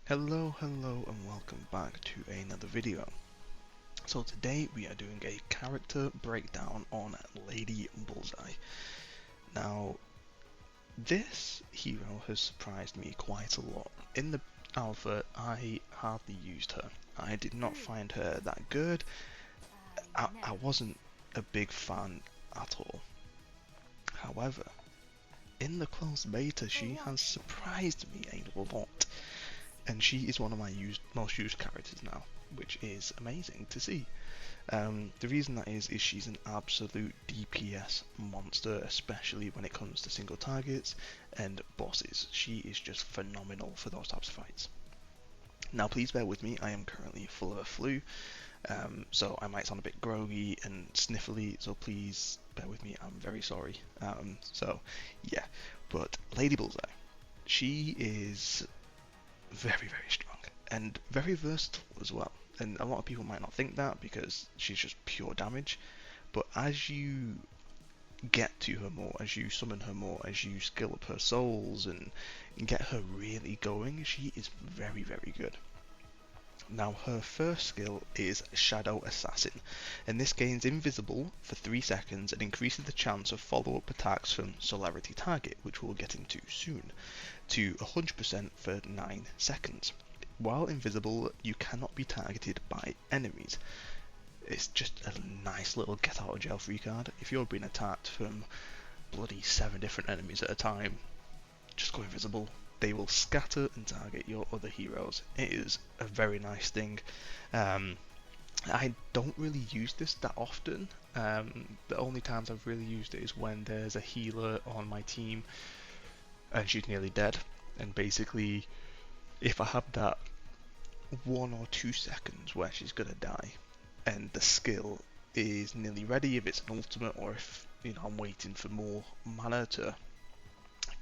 Hello and welcome back to another video. So today we are doing a character breakdown on Lady Bullseye. Now this hero has surprised me quite a lot. In the alpha I hardly used her. I did not find her that good. I wasn't a big fan at all. However, in the closed beta she has surprised me a lot. And she is one of my most used characters now, which is amazing to see. The reason that is she's an absolute DPS monster, especially when it comes to single targets and bosses. She is just phenomenal for those types of fights. Now please bear with me, I am currently full of a flu, so I might sound a bit groggy and sniffly, so please bear with me, I'm very sorry. So yeah, but Lady Bullseye, she is very strong and very versatile as well. And a lot of people might not think that because she's just pure damage, but as you get to her more, as you summon her more, as you skill up her souls and get her really going, she is very good. Now her first skill is Shadow Assassin, and this gains invisible for 3 seconds and increases the chance of follow-up attacks from celebrity target, which we'll get into soon, to 100% for 9 seconds. While invisible, you cannot be targeted by enemies. It's just a nice little get out of jail free card. If you're being attacked from bloody 7 different enemies at a time, just go invisible. They will scatter and target your other heroes. It is a very nice thing. I don't really use this that often. The only times I've really used it is when there's a healer on my team and she's nearly dead. And basically, if I have that 1 or 2 seconds where she's gonna die, and the skill is nearly ready, if it's an ultimate or if I'm waiting for more mana to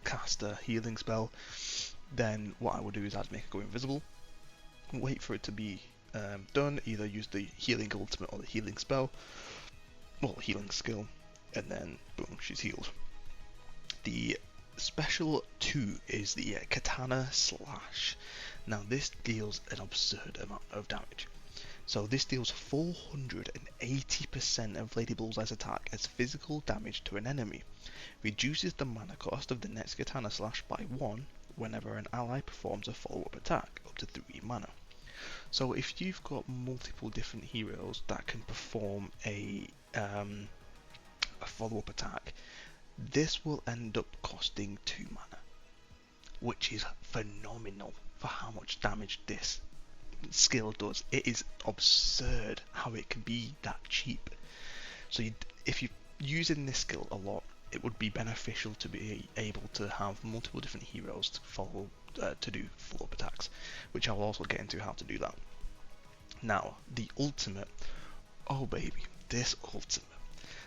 cast a healing spell, then what I would do is I'd make her go invisible, wait for it to be done, either use the healing ultimate or the healing spell, well, healing skill, and then boom, she's healed. The special 2 is the Katana Slash. Now this deals an absurd amount of damage. So this deals 480% of Lady Bullseye's attack as physical damage to an enemy. Reduces the mana cost of the next Katana Slash by 1 whenever an ally performs a follow-up attack, up to 3 mana. So if you've got multiple different heroes that can perform a follow-up attack, this will end up costing 2 mana, which is phenomenal for how much damage this skill does. It is absurd how it can be that cheap. So if you're using this skill a lot, it would be beneficial to be able to have multiple different heroes to follow to do follow-up attacks, which I'll also get into how to do that. Now the ultimate, oh baby, this ultimate.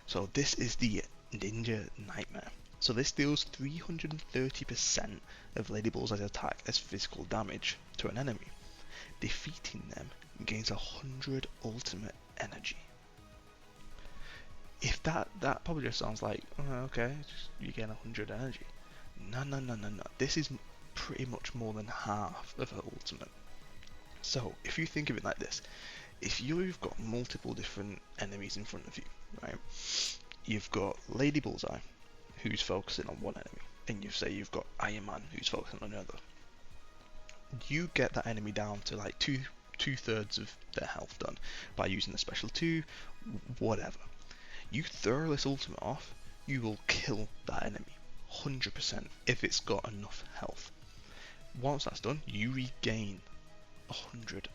So this is the Ninja Nightmare. So this deals 330% of Lady Bullseye's attack as physical damage to an enemy. Defeating them gains 100 ultimate energy. If that probably just sounds like, oh, okay, you gain 100 energy. No. This is pretty much more than half of her ultimate. So if you think of it like this, if you've got multiple different enemies in front of you, right? You've got Lady Bullseye, who's focusing on one enemy, and you've got Iron Man, who's focusing on another. You get that enemy down to like two-thirds of their health done by using the special 2, whatever. You throw this ultimate off, you will kill that enemy 100% if it's got enough health. Once that's done, you regain 100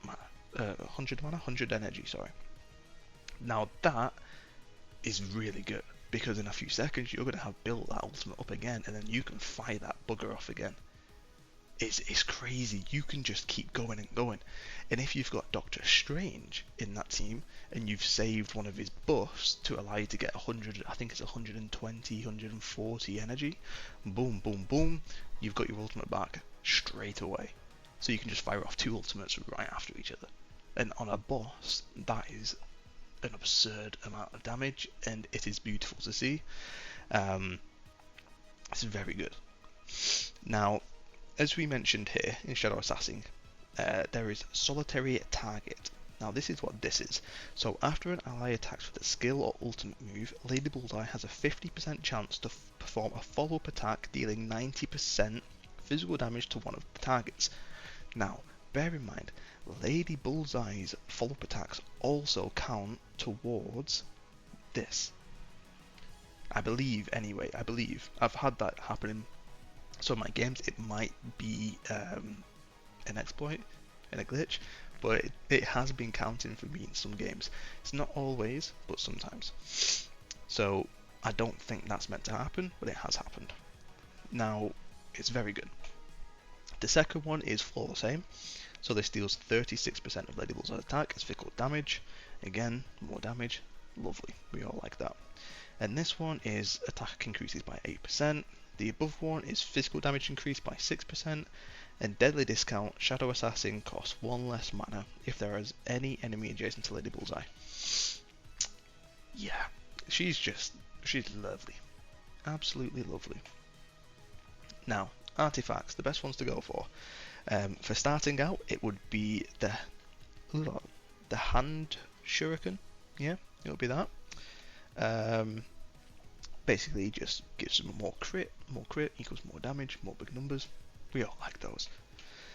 mana, 100 energy, sorry. Now that is really good, because in a few seconds you're going to have built that ultimate up again, and then you can fire that bugger off again. It's crazy. You can just keep going and going. And if you've got Doctor Strange in that team and you've saved one of his buffs to allow you to get 100, I think it's 120, 140 energy, boom, you've got your ultimate back straight away. So you can just fire off 2 ultimates right after each other. And on a boss, that is an absurd amount of damage, and it is beautiful to see. It's very good. Now, as we mentioned here in Shadow Assassin, there is solitary target. Now this is what this is. So after an ally attacks with a skill or ultimate move, Lady Bullseye has a 50% chance to perform a follow-up attack dealing 90% physical damage to one of the targets. Now, bear in mind, Lady Bullseye's follow-up attacks also count towards this. I believe, anyway, I've had that happen in some of my games. It might be an exploit, and a glitch, but it has been counting for me in some games. It's not always, but sometimes. So I don't think that's meant to happen, but it has happened. Now, it's very good. The second one is flawless aim. So this deals 36% of Lady Bullseye's attack as physical damage. Again, more damage. Lovely. We all like that. And this one is attack increases by 8%. The above one is physical damage increased by 6%. And deadly discount, Shadow Assassin costs 1 less mana if there is any enemy adjacent to Lady Bullseye. Yeah, she's lovely. Absolutely lovely. Now, artifacts, the best ones to go for. For starting out, it would be the hand shuriken. Yeah, it would be that. Basically, just gives them more crit equals more damage, more big numbers. We all like those.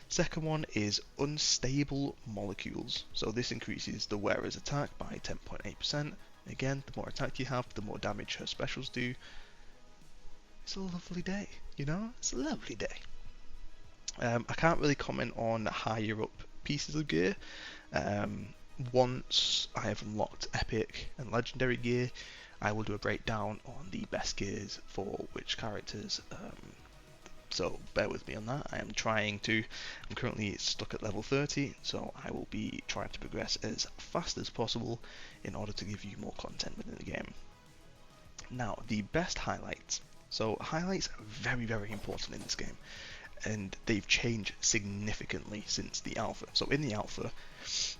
Second one is unstable molecules. So this increases the wearer's attack by 10.8%. Again, the more attack you have, the more damage her specials do. It's a lovely day, you know? It's a lovely day. I can't really comment on higher up pieces of gear. Once I have unlocked epic and legendary gear, I will do a breakdown on the best gears for which characters. So bear with me on that. I'm currently stuck at level 30, so I will be trying to progress as fast as possible in order to give you more content within the game. Now, the best highlights. So highlights are very, very important in this game, and they've changed significantly since the alpha. So in the alpha,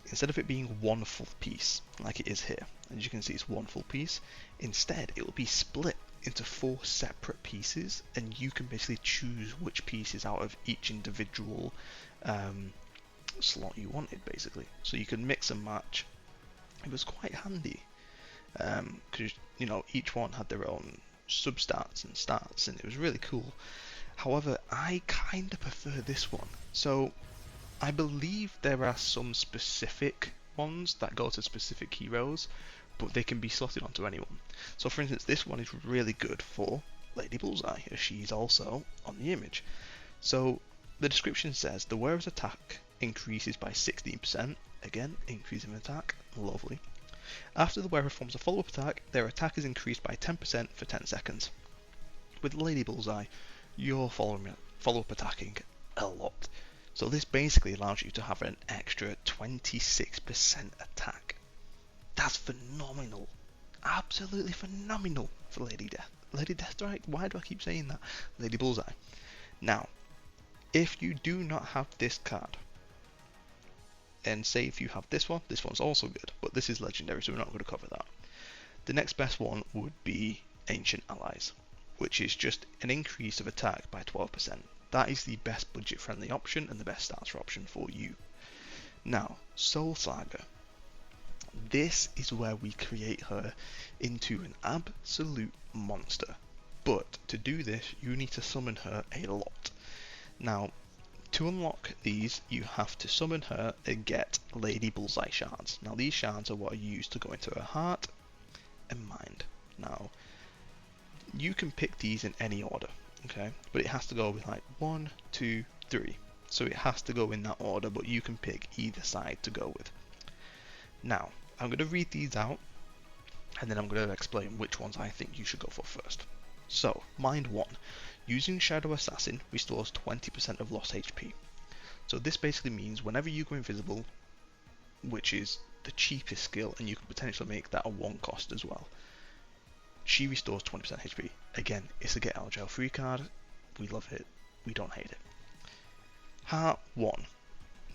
instead of it being one full piece, like it is here, as you can see it's one full piece, instead it will be split into 4 separate pieces, and you can basically choose which pieces out of each individual slot you wanted, basically. So you can mix and match. It was quite handy, because each one had their own substats and stats, and it was really cool. However, I kind of prefer this one. So I believe there are some specific ones that go to specific heroes, but they can be slotted onto anyone. So for instance, this one is really good for Lady Bullseye, as she's also on the image. So the description says the wearer's attack increases by 16%, again, increase in attack, lovely. After the wearer performs a follow-up attack, their attack is increased by 10% for 10 seconds. With Lady Bullseye, you're follow-up attacking a lot. So this basically allows you to have an extra 26% attack. That's phenomenal. Absolutely phenomenal for Lady Death. Lady Deathstrike? Why do I keep saying that? Lady Bullseye. Now, if you do not have this card, and say if you have this one's also good, but this is legendary, so we're not going to cover that. The next best one would be Ancient Allies, which is just an increase of attack by 12%. That is the best budget-friendly option and the best starter option for you. Now, Soul Saga. This is where we create her into an absolute monster. But to do this, you need to summon her a lot. Now, to unlock these, you have to summon her and get Lady Bullseye shards. Now, these shards are what are used to go into her heart and mind. Now, you can pick these in any order, okay? But it has to go with like 1, 2, 3. So it has to go in that order, but you can pick either side to go with. Now, I'm going to read these out, and then I'm going to explain which ones I think you should go for first. So, Mind 1. Using Shadow Assassin restores 20% of lost HP. So this basically means whenever you go invisible, which is the cheapest skill, and you can potentially make that a 1 cost as well, she restores 20% HP. Again, it's a get out of jail free card. We love it. We don't hate it. Heart 1.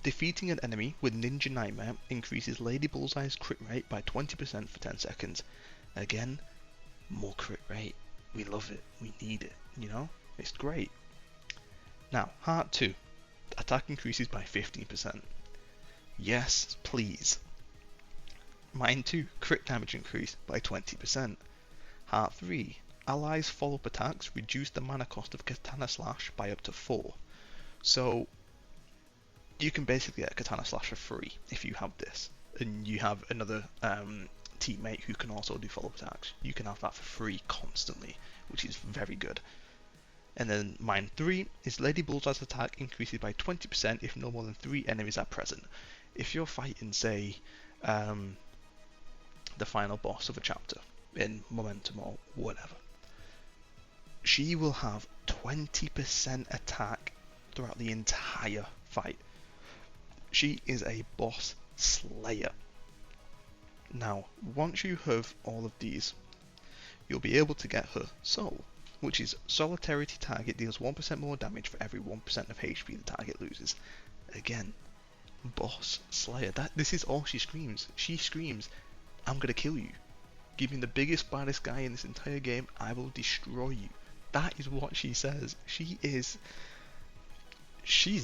Defeating an enemy with Ninja Nightmare increases Lady Bullseye's crit rate by 20% for 10 seconds. Again, more crit rate. We love it. We need it. You know? It's great. Now, Heart 2. Attack increases by 15%. Yes, please. Mine 2. Crit damage increase by 20%. Heart 3. Allies follow-up attacks reduce the mana cost of Katana Slash by up to 4. So, you can basically get a Katana Slash for free if you have this. And you have another teammate who can also do follow-up attacks. You can have that for free constantly, which is very good. And then mine 3 is Lady Bullseye's attack increases by 20% if no more than 3 enemies are present. If you're fighting, say, the final boss of a chapter in Momentum or whatever, she will have 20% attack throughout the entire fight. She is a boss slayer. Now, once you have all of these, you'll be able to get her Soul, which is Solidarity target deals 1% more damage for every 1% of HP the target loses. Again, boss slayer. This is all she screams. She screams, I'm gonna kill you. Give me the biggest, baddest guy in this entire game, I will destroy you. That is what she says. She's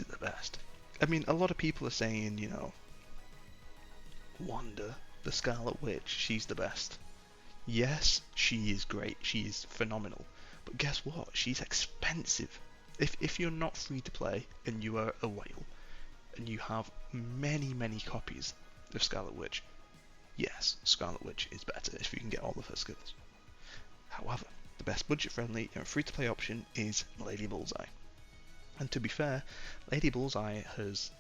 the best. I mean, a lot of people are saying, you know, Wanda, the Scarlet Witch, she's the best. Yes, she is great. She is phenomenal. But guess what? She's expensive. If you're not free to play and you are a whale and you have many copies of Scarlet Witch, yes, Scarlet Witch is better if you can get all of her skills. However, the best budget-friendly and free-to-play option is Lady Bullseye. And to be fair, Lady Bullseye has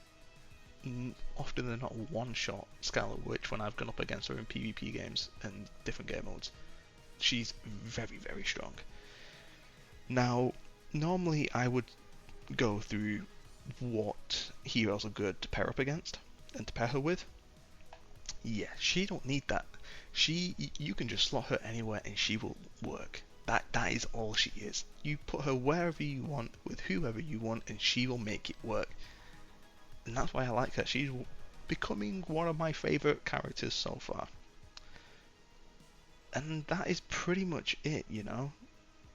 often than not one-shot Scarlet Witch when I've gone up against her in PvP games and different game modes. She's very strong. Now, normally I would go through what heroes are good to pair up against and to pair her with. Yeah, she don't need that. You can just slot her anywhere and she will work. That is all she is. You put her wherever you want, with whoever you want, and she will make it work. And that's why I like her. She's becoming one of my favourite characters so far. And that is pretty much it, you know.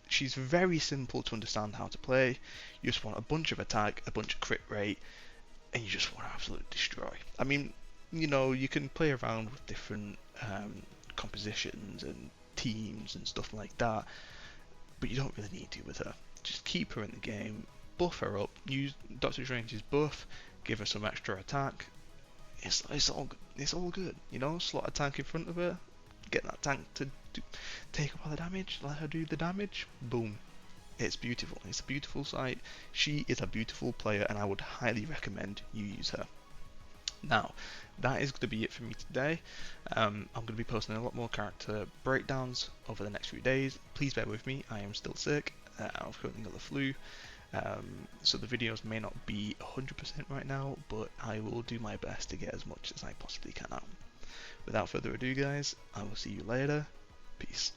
She's very simple to understand how to play. You just want a bunch of attack, a bunch of crit rate, and you just want to absolutely destroy. I mean, you know, you can play around with different compositions and teams and stuff like that, but you don't really need to with her. Just keep her in the game, buff her up, use Doctor Strange's buff, give her some extra attack. It's all good, you know. Slot a tank in front of her, get that tank to take up all the damage, let her do the damage, boom. It's beautiful. It's a beautiful sight. She is a beautiful player, and I would highly recommend you use her. Now, that is going to be it for me today. I'm going to be posting a lot more character breakdowns over the next few days. Please bear with me, I am still sick. I've currently got the flu, so the videos may not be 100% right now, but I will do my best to get as much as I possibly can out. Without further ado, guys, I will see you later. Peace.